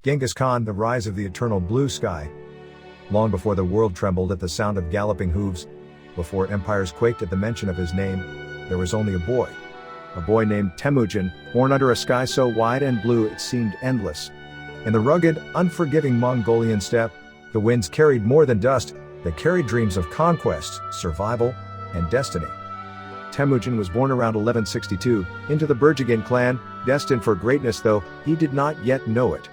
Genghis Khan, the rise of the eternal blue sky. Long before the world trembled at the sound of galloping hooves, before empires quaked at the mention of his name, there was only a boy named Temujin, born under a sky so wide and blue it seemed endless. In the rugged, unforgiving Mongolian steppe, the winds carried more than dust, they carried dreams of conquest, survival, and destiny. Temujin was born around 1162, into the Burjigin clan, destined for greatness though he did not yet know it.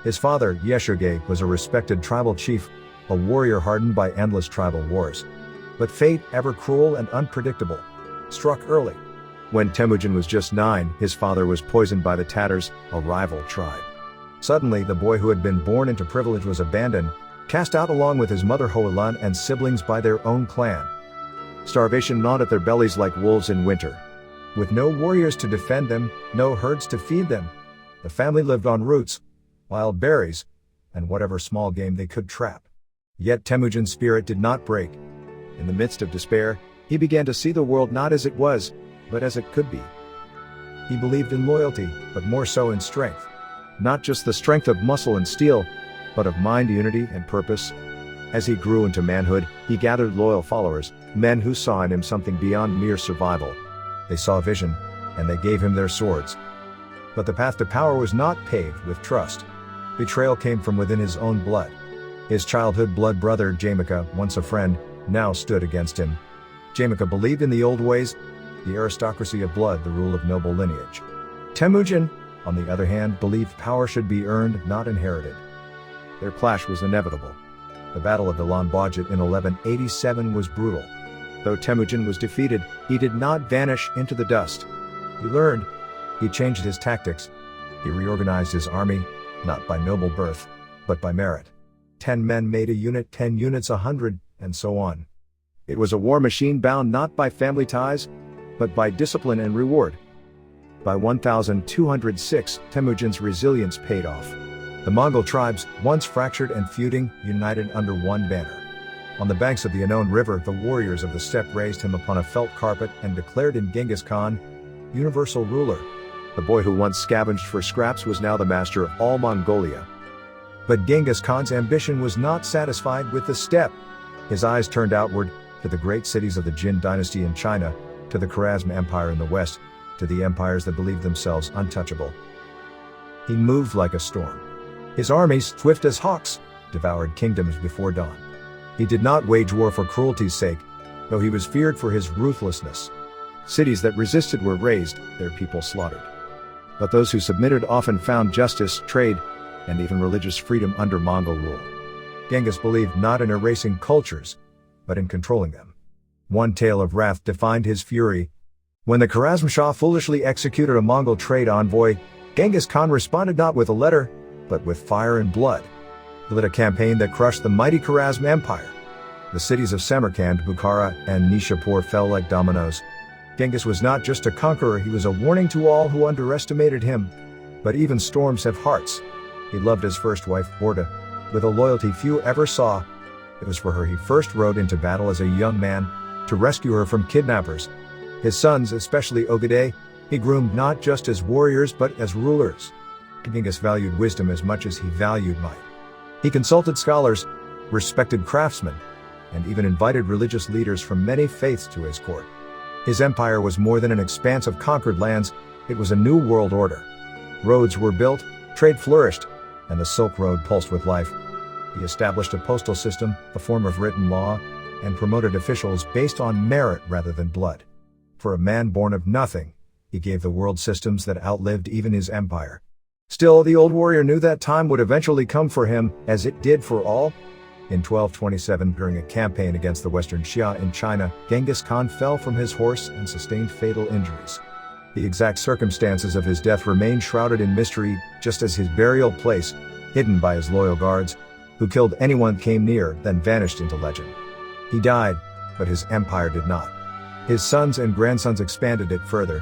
His father, Yeshugei, was a respected tribal chief, a warrior hardened by endless tribal wars. But fate, ever cruel and unpredictable, struck early. When Temujin was just 9, his father was poisoned by the Tatars, a rival tribe. Suddenly, the boy who had been born into privilege was abandoned, cast out along with his mother Hoelun and siblings by their own clan. Starvation gnawed at their bellies like wolves in winter. With no warriors to defend them, no herds to feed them, the family lived on roots, wild berries, and whatever small game they could trap. Yet Temujin's spirit did not break. In the midst of despair, he began to see the world not as it was, but as it could be. He believed in loyalty, but more so in strength. Not just the strength of muscle and steel, but of mind, unity, and purpose. As he grew into manhood, he gathered loyal followers, men who saw in him something beyond mere survival. They saw vision, and they gave him their swords. But the path to power was not paved with trust. Betrayal came from within his own blood. His childhood blood brother Genghis, once a friend, now stood against him. Genghis believed in the old ways, the aristocracy of blood, the rule of noble lineage. Temujin, on the other hand, believed power should be earned, not inherited. Their clash was inevitable. The Battle of Dalan Bajit in 1187 was brutal. Though Temujin was defeated, he did not vanish into the dust. He learned. He changed his tactics. He reorganized his army, not by noble birth, but by merit. 10 men made a unit, 10 units 100, and so on. It was a war machine bound not by family ties, but by discipline and reward. By 1206, Temujin's resilience paid off. The Mongol tribes, once fractured and feuding, united under one banner. On the banks of the unknown river, the warriors of the steppe raised him upon a felt carpet and declared him Genghis Khan, universal ruler. The boy who once scavenged for scraps was now the master of all Mongolia. But Genghis Khan's ambition was not satisfied with the steppe. His eyes turned outward, to the great cities of the Jin dynasty in China, to the Khwarezm Empire in the west, to the empires that believed themselves untouchable. He moved like a storm. His armies, swift as hawks, devoured kingdoms before dawn. He did not wage war for cruelty's sake, though he was feared for his ruthlessness. Cities that resisted were razed, their people slaughtered. But those who submitted often found justice, trade, and even religious freedom under Mongol rule. Genghis believed not in erasing cultures, but in controlling them. One tale of wrath defined his fury. When the Khwarezm Shah foolishly executed a Mongol trade envoy, Genghis Khan responded not with a letter, but with fire and blood. He led a campaign that crushed the mighty Khwarezm Empire. The cities of Samarkand, Bukhara, and Nishapur fell like dominoes. Genghis was not just a conqueror, he was a warning to all who underestimated him. But even storms have hearts. He loved his first wife, Orda, with a loyalty few ever saw. It was for her he first rode into battle as a young man, to rescue her from kidnappers. His sons, especially Ogedei, he groomed not just as warriors but as rulers. Genghis valued wisdom as much as he valued might. He consulted scholars, respected craftsmen, and even invited religious leaders from many faiths to his court. His empire was more than an expanse of conquered lands, it was a new world order. Roads were built, trade flourished, and the Silk Road pulsed with life. He established a postal system, a form of written law, and promoted officials based on merit rather than blood. For a man born of nothing, he gave the world systems that outlived even his empire. Still, the old warrior knew that time would eventually come for him, as it did for all. In 1227, during a campaign against the Western Xia in China, Genghis Khan fell from his horse and sustained fatal injuries. The exact circumstances of his death remain shrouded in mystery, just as his burial place, hidden by his loyal guards, who killed anyone came near, then vanished into legend. He died, but his empire did not. His sons and grandsons expanded it further.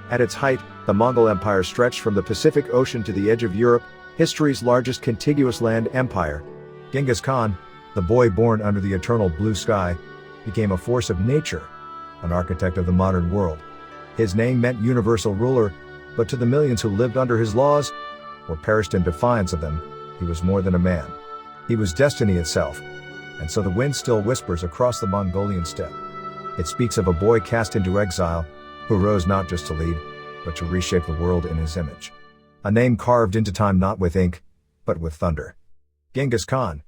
At its height, the Mongol Empire stretched from the Pacific Ocean to the edge of Europe, history's largest contiguous land empire. Genghis Khan, the boy born under the eternal blue sky, became a force of nature, an architect of the modern world. His name meant universal ruler, but to the millions who lived under his laws, or perished in defiance of them, He was more than a man. He was destiny itself. And so the wind still whispers across the Mongolian steppe. It speaks of a boy cast into exile, who rose not just to lead, but to reshape the world in his image. A name carved into time not with ink, but with thunder. Genghis Khan.